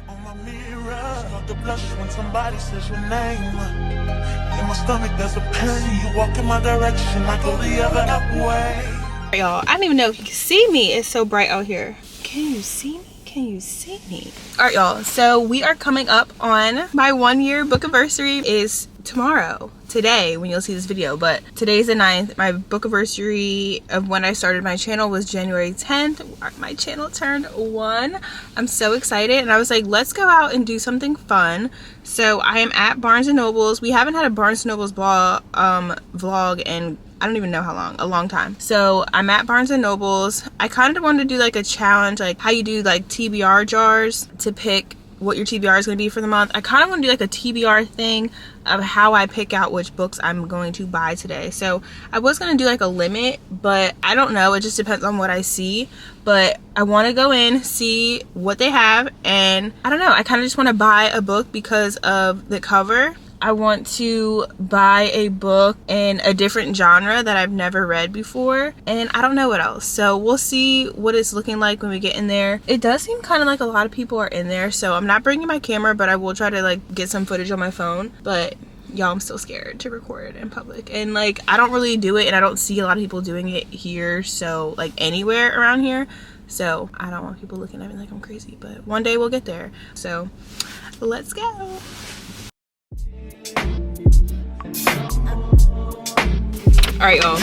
On my mirror, start to blush when somebody says your name. In my stomach there's a pain. You walk in my direction, I go the other way. Y'all, I don't even know if you can see me. It's so bright out here. Can you see me? Can you see me? All right, y'all. So we are coming up on my 1 year Bookaversary. Is tomorrow, today, when you'll see this video, but today's the 9th. My Bookaversary of when I started my channel was January 10th. My channel turned 1. I'm so excited, and I was like, let's go out and do something fun. So I am at Barnes & Noble's. We haven't had a Barnes & Noble's vlog in I don't even know how long, a long time. So I'm at Barnes & Noble's. I kind of wanted to do like a challenge, like how you do like TBR jars to pick what your TBR is going to be for the month. I kind of want to do like a TBR thing of how I pick out which books I'm going to buy today. So I was going to do like a limit, but I don't know. It just depends on what I see. But I want to go in, see what they have, and I don't know. I kind of just want to buy a book because of the cover. I want to buy a book in a different genre that I've never read before, and I don't know what else. So we'll see what it's looking like when we get in there. It does seem kind of like a lot of people are in there, so I'm not bringing my camera, but I will try to like get some footage on my phone. But y'all, I'm still scared to record in public, and like I don't really do it, and I don't see a lot of people doing it here, so like anywhere around here. So I don't want people looking at me like I'm crazy, but one day we'll get there. So let's go. Alright, y'all.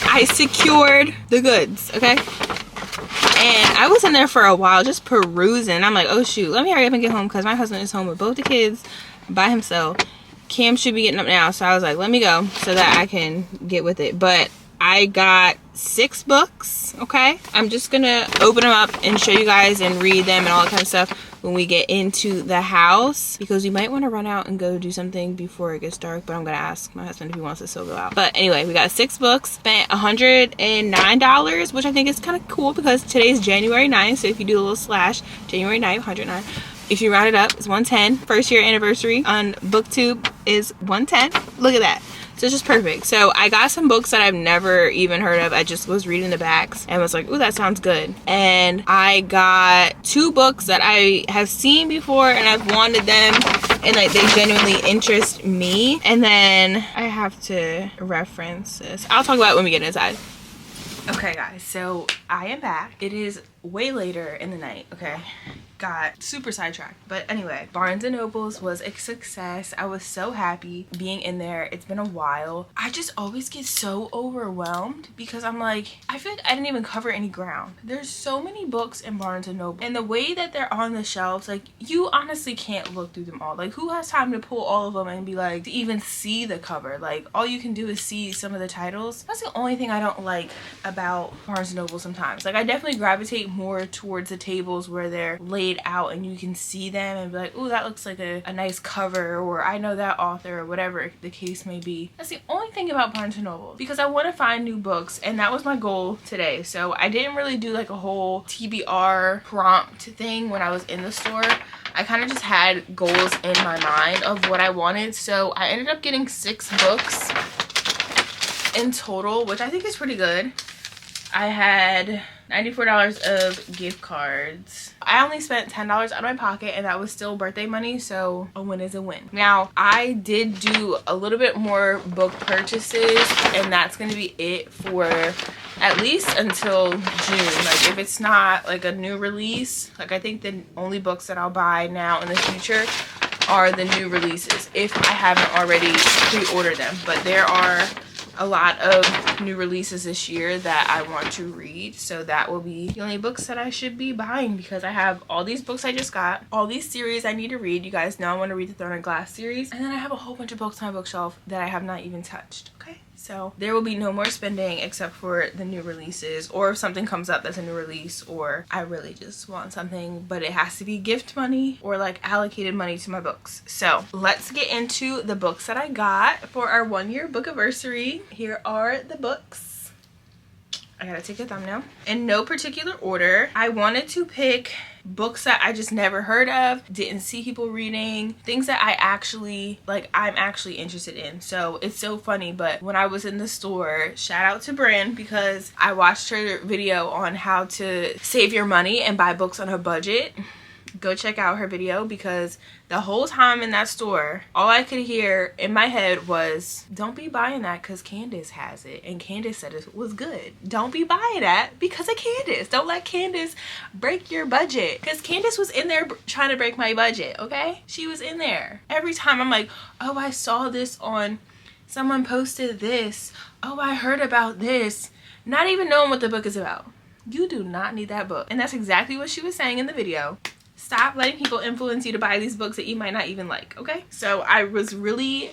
I secured the goods, okay? And I was in there for a while just perusing. I'm like, oh shoot, let me hurry up and get home because my husband is home with both the kids by himself. Cam should be getting up now, so I was like, let me go so that I can get with it. But I got 6 books, okay? I'm just gonna open them up and show you guys and read them and all that kind of stuff when we get into the house, because we might want to run out and go do something before it gets dark, but I'm gonna ask my husband if he wants to still go out. But anyway, we got 6 books, spent $109, which I think is kind of cool because today's January 9th, so if you do a little slash, January 9th, 109. If you round it up, it's 110. First year anniversary on BookTube is 110. Look at that. So it's just perfect. So I got some books that I've never even heard of. I just was reading the backs and was like, ooh, that sounds good. And I got 2 books that I have seen before and I've wanted them, and like they genuinely interest me. And then I have to reference this. I'll talk about it when we get inside. Okay guys, so I am back. It is way later in the night, okay? Got super sidetracked, but anyway, Barnes & Noble's was a success. I was so happy being in there. It's been a while. I just always get so overwhelmed because I'm like, I feel like I didn't even cover any ground. There's so many books in Barnes & Noble, and the way that they're on the shelves, like you honestly can't look through them all. Like who has time to pull all of them and be like, to even see the cover? Like all you can do is see some of the titles. That's the only thing I don't like about Barnes & Noble sometimes. Like I definitely gravitate more towards the tables where they're laid out and you can see them and be like, oh, that looks like a nice cover, or I know that author, or whatever the case may be. That's the only thing about Barnes & Noble, because I want to find new books, and that was my goal today. So I didn't really do like a whole TBR prompt thing when I was in the store. I kind of just had goals in my mind of what I wanted. So I ended up getting 6 books in total, which I think is pretty good. I had $94 of gift cards. I only spent $10 out of my pocket, and that was still birthday money, so a win is a win. Now, I did do a little bit more book purchases, and that's going to be it for at least until June. Like, if it's not like a new release, like I think the only books that I'll buy now in the future are the new releases, if I haven't already pre-ordered them. But there are a lot of new releases this year that I want to read, so that will be the only books that I should be buying, because I have all these books I just got, all these series I need to read. You guys know I want to read the Throne of Glass series, and then I have a whole bunch of books on my bookshelf that I have not even touched. Okay, so there will be no more spending except for the new releases, or if something comes up that's a new release, or I really just want something, but it has to be gift money or like allocated money to my books. So let's get into the books that I got for our 1 year Bookaversary. Here are the books. I gotta take a thumbnail. In no particular order, I wanted to pick books that I just never heard of, didn't see people reading, things that I actually, like, I'm actually interested in. So it's so funny, but when I was in the store, shout out to Bryn, because I watched her video on how to save your money and buy books on a budget. Go check out her video, because the whole time in that store, all I could hear in my head was, don't be buying that because Candace has it, and Candace said it was good. Don't be buying that because of Candace. Don't let Candace break your budget, because Candace was in there trying to break my budget, okay? She was in there. Every time I'm like, oh, I saw this on, someone posted this, oh, I heard about this, not even knowing what the book is about. You do not need that book. And that's exactly what she was saying in the video. Stop letting people influence you to buy these books that you might not even like, okay? So I was really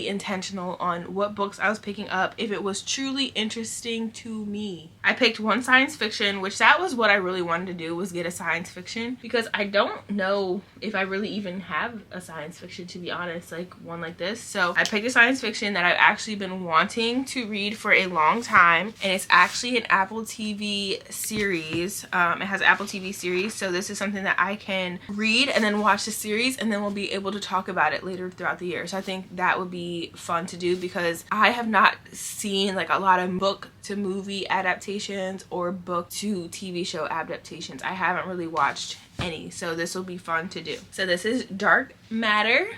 intentional on what books I was picking up if it was truly interesting to me. I picked one science fiction, which that was what I really wanted to do, was get a science fiction, because I don't know if I really even have a science fiction, to be honest, like one like this. So I picked a science fiction that I've actually been wanting to read for a long time, and it's actually an Apple TV series. It has an Apple TV series, so this is something that I can read and then watch the series, and then we'll be able to talk about it later throughout the year. So I think that would be fun to do, because I have not seen like a lot of book to movie adaptations or book to TV show adaptations. I haven't really watched any, so this will be fun to do. So this is Dark Matter.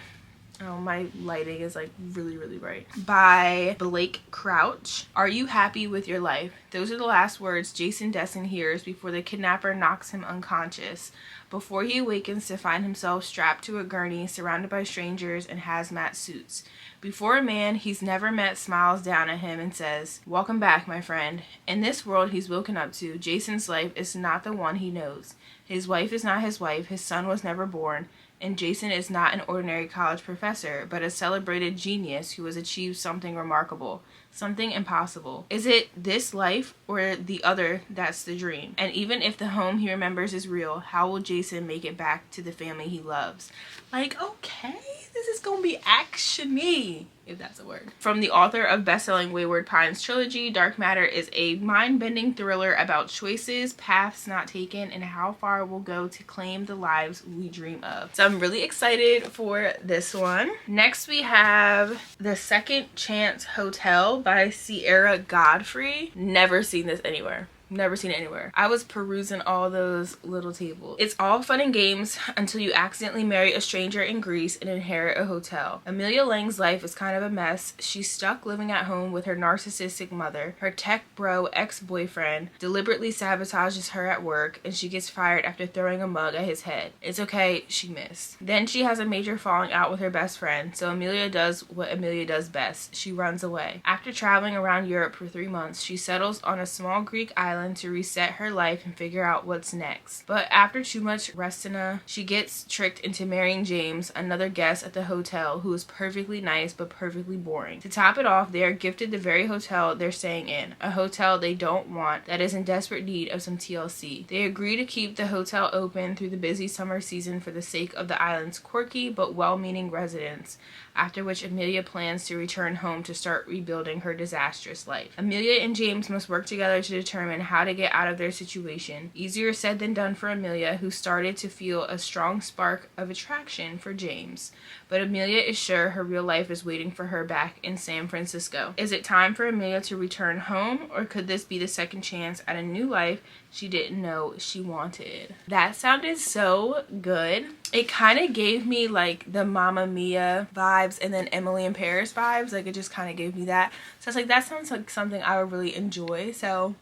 Oh, my lighting is like really bright. By Blake Crouch. Are you happy with your life? Those are the last words Jason Desson hears before the kidnapper knocks him unconscious, before he awakens to find himself strapped to a gurney, surrounded by strangers in hazmat suits. Before a man he's never met smiles down at him and says, "Welcome back, my friend." In this world he's woken up to, Jason's life is not the one he knows. His wife is not his wife, his son was never born, and Jason is not an ordinary college professor, but a celebrated genius who has achieved something remarkable, something impossible. Is it this life or the other that's the dream? And even if the home he remembers is real, how will Jason make it back to the family he loves? Like, okay, this is gonna be action-y, if that's a word. From the author of best-selling Wayward Pines trilogy, Dark Matter is a mind-bending thriller about choices, paths not taken, and how far we'll go to claim the lives we dream of. So I'm really excited for this one. Next we have The Second Chance Hotel by Sierra Godfrey. Never seen this anywhere. Never seen it anywhere. I was perusing all those little tables. It's all fun and games until you accidentally marry a stranger in Greece and inherit a hotel. Amelia Lang's life is kind of a mess. She's stuck living at home with her narcissistic mother. Her tech bro ex-boyfriend deliberately sabotages her at work, and she gets fired after throwing a mug at his head. It's okay, she missed. Then she has a major falling out with her best friend, so Amelia does what Amelia does best. She runs away. After traveling around Europe for 3 months, she settles on a small Greek island to reset her life and figure out what's next. But after too much restina, she gets tricked into marrying James, another guest at the hotel who is perfectly nice but perfectly boring. To top it off, they are gifted the very hotel they're staying in, a hotel they don't want that is in desperate need of some TLC. They agree to keep the hotel open through the busy summer season for the sake of the island's quirky but well-meaning residents, after which Amelia plans to return home to start rebuilding her disastrous life. Amelia and James must work together to determine how to get out of their situation. Easier said than done for Amelia, who started to feel a strong spark of attraction for James. But Amelia is sure her real life is waiting for her back in San Francisco. Is it time for Amelia to return home, or could this be the second chance at a new life she didn't know she wanted? That sounded so good. It kind of gave me like the Mamma Mia vibes and then Emily in Paris vibes. Like, it just kind of gave me that. So it's like, that sounds like something I would really enjoy. So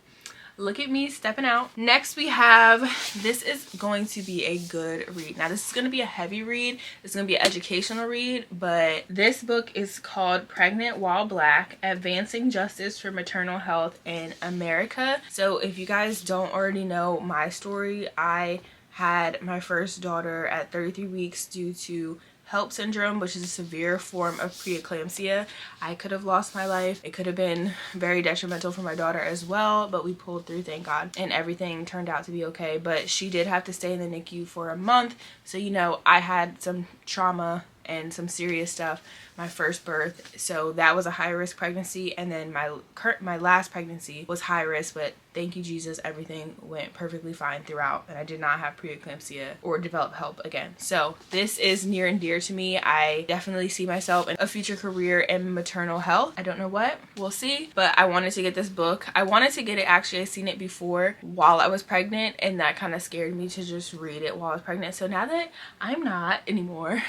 look at me stepping out. Next we have, this is going to be a good read. Now this is going to be a heavy read. It's going to be an educational read, but this book is called Pregnant While Black: Advancing Justice for Maternal Health in America. So if you guys don't already know my story, I had my first daughter at 33 weeks due to HELLP syndrome, which is a severe form of preeclampsia. I could have lost my life. It could have been very detrimental for my daughter as well, but we pulled through, thank God, and everything turned out to be okay. But she did have to stay in the NICU for a month, so you know, I had some trauma and some serious stuff my first birth. So that was a high risk pregnancy, and then my last pregnancy was high risk, but thank you Jesus, everything went perfectly fine throughout, and I did not have preeclampsia or develop HELP again. So this is near and dear to me. I definitely see myself in a future career in maternal health. I don't know what, we'll see, but I wanted to get this book. I wanted to get it, actually I seen it before while I was pregnant, and that kind of scared me to just read it while I was pregnant. So now that I'm not anymore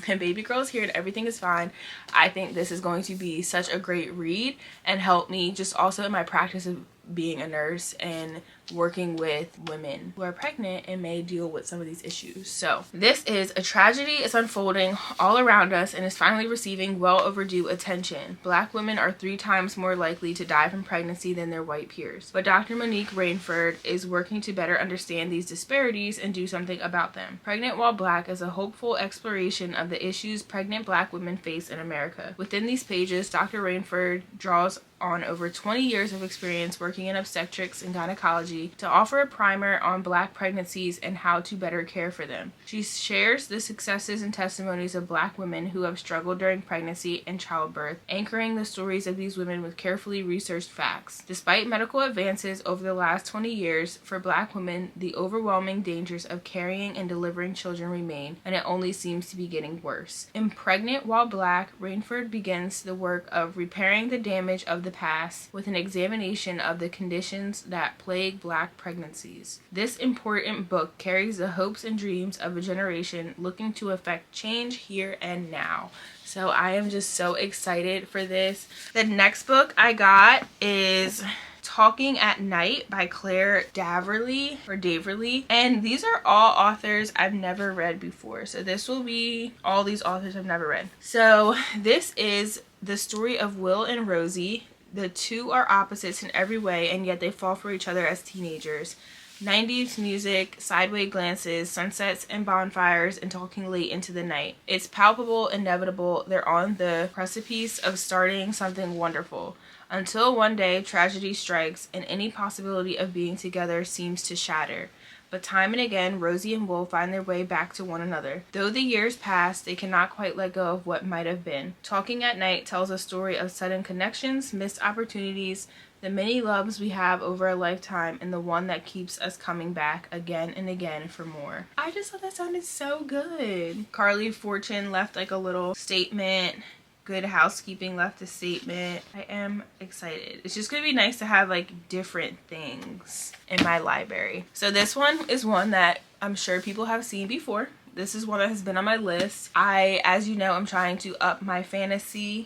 and baby girl's here and everything is fine, I think this is going to be such a great read and help me just also in my practice of being a nurse and working with women who are pregnant and may deal with some of these issues. So this is a tragedy is unfolding all around us and is finally receiving well overdue attention. Black women are 3 times more likely to die from pregnancy than their white peers, but Dr. Monique Rainford is working to better understand these disparities and do something about them. Pregnant While Black is a hopeful exploration of the issues pregnant Black women face in America. Within these pages, Dr. Rainford draws on over 20 years of experience working in obstetrics and gynecology to offer a primer on Black pregnancies and how to better care for them. She shares the successes and testimonies of Black women who have struggled during pregnancy and childbirth, anchoring the stories of these women with carefully researched facts. Despite medical advances over the last 20 years, for Black women, the overwhelming dangers of carrying and delivering children remain, and it only seems to be getting worse. In Pregnant While Black, Rainford begins the work of repairing the damage of the past with an examination of the conditions that plague Black pregnancies. This important book carries the hopes and dreams of a generation looking to affect change here and now. So I am just so excited for this. The next book I got is Talking at Night by Claire Daverly, and these are all authors I've never read before. So this will be all these authors I've never read. So this is the story of Will and Rosie. The two are opposites in every way, and yet they fall for each other as teenagers. 90s music, sideways glances, sunsets and bonfires, and talking late into the night. It's palpable, inevitable. They're on the precipice of starting something wonderful. Until one day, tragedy strikes, and any possibility of being together seems to shatter. But time and again, Rosie and Will find their way back to one another. Though the years pass, they cannot quite let go of what might have been. Talking at Night tells a story of sudden connections, missed opportunities, the many loves we have over a lifetime, and the one that keeps us coming back again and again for more. I just thought that sounded so good. Carly Fortune left like a little statement. Good Housekeeping left a statement. I am excited. It's just gonna be nice to have like different things in my library. So this one is one that I'm sure people have seen before. This is one that has been on my list. As you know, I'm trying to up my fantasy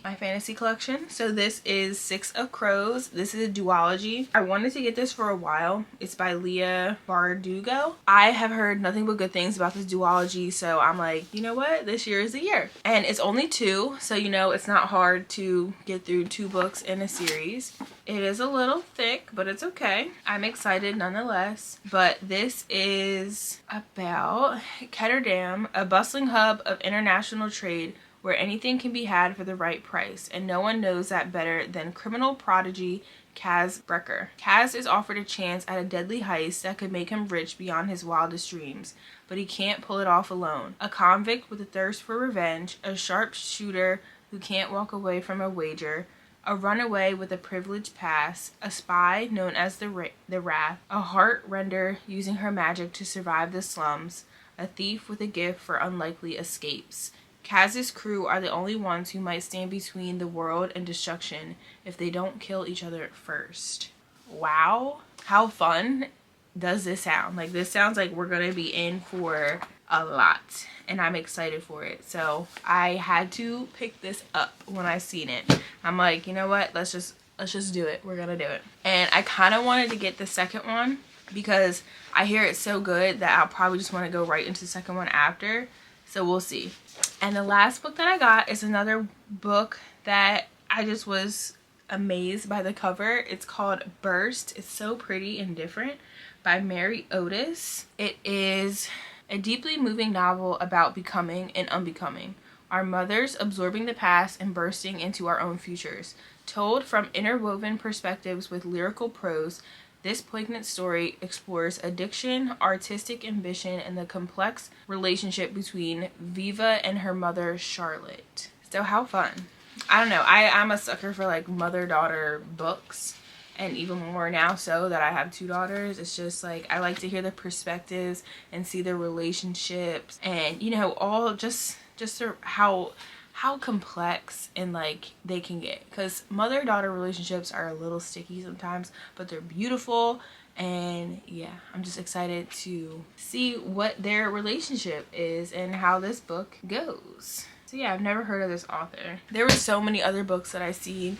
collection. So this is Six of Crows. This is a duology. I wanted to get this for a while. It's by Leah Bardugo. I have heard nothing but good things about this duology, so I'm like, you know what? This year is the year. And it's only 2, so you know it's not hard to get through 2 books in a series. It is a little thick, but it's okay. I'm excited nonetheless. But this is about Ketterdam, a bustling hub of international trade where anything can be had for the right price, and no one knows that better than criminal prodigy Kaz Brecker. Kaz is offered a chance at a deadly heist that could make him rich beyond his wildest dreams, but he can't pull it off alone. A convict with a thirst for revenge, a sharpshooter who can't walk away from a wager, a runaway with a privileged past, a spy known as the Wrath, a heart-render using her magic to survive the slums, a thief with a gift for unlikely escapes. Kaz's crew are the only ones who might stand between the world and destruction if they don't kill each other first. Wow. How fun does this sound? Like, this sounds like we're going to be in for a lot, and I'm excited for it. So I had to pick this up when I seen it. I'm like, you know what? Let's just do it. We're going to do it. And I kind of wanted to get the second one because I hear it's so good that I'll probably just want to go right into the second one after. So we'll see. And the last book that I got is another book that I just was amazed by the cover. It's called Burst. It's so pretty and different, by Mary Otis. It is a deeply moving novel about becoming and unbecoming. Our mothers absorbing the past and bursting into our own futures. Told from interwoven perspectives with lyrical prose, This poignant story explores addiction, artistic ambition, and the complex relationship between Viva and her mother, Charlotte. So how fun. I don't know. I'm a sucker for like mother-daughter books, and even more now so that I have 2 daughters. It's just like I like to hear the perspectives and see their relationships, and you know, all just how complex and like they can get, because mother-daughter relationships are a little sticky sometimes, but they're beautiful. And yeah, I'm just excited to see what their relationship is and how this book goes. So yeah, I've never heard of this author. There were so many other books that I see,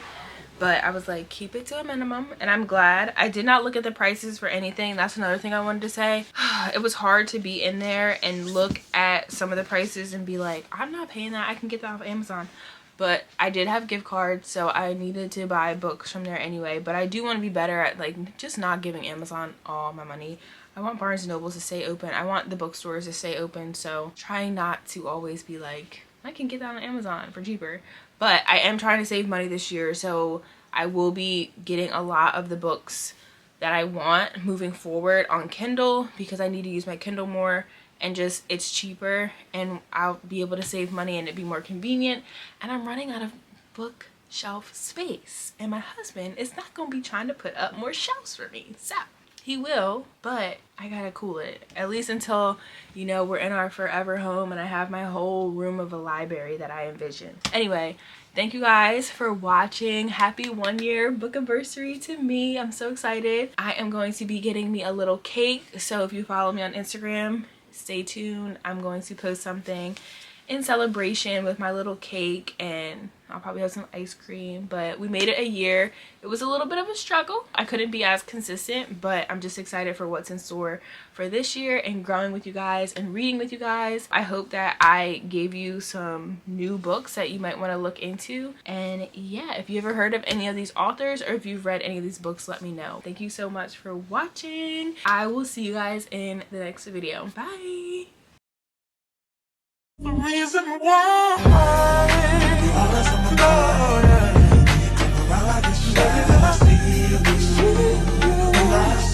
but I was like, keep it to a minimum, and I'm glad. I did not look at the prices for anything. That's another thing I wanted to say. It was hard to be in there and look at some of the prices and be like, I'm not paying that. I can get that off Amazon. But I did have gift cards, so I needed to buy books from there anyway. But I do want to be better at like just not giving Amazon all my money. I want Barnes & Noble to stay open. I want the bookstores to stay open, so trying not to always be like, I can get that on Amazon for cheaper. But I am trying to save money this year, so I will be getting a lot of the books that I want moving forward on Kindle, because I need to use my Kindle more, and just it's cheaper and I'll be able to save money and it'd be more convenient. And I'm running out of bookshelf space, and my husband is not going to be trying to put up more shelves for me. So he will, but I gotta cool it, at least until, you know, we're in our forever home and I have my whole room of a library that I envision. Anyway, thank you guys for watching. Happy 1 year Bookaversary to me. I'm so excited. I am going to be getting me a little cake, so if you follow me on Instagram, stay tuned. I'm going to post something in celebration with my little cake, and I'll probably have some ice cream. But we made it a year. It was a little bit of a struggle. I couldn't be as consistent, but I'm just excited for what's in store for this year and growing with you guys and reading with you guys. I hope that I gave you some new books that you might want to look into. And yeah, if you ever heard of any of these authors or if you've read any of these books, let me know. Thank you so much for watching. I will see you guys in the next video. Bye. The reason why you always on the floor, yeah. You come around like it's shit. I see you,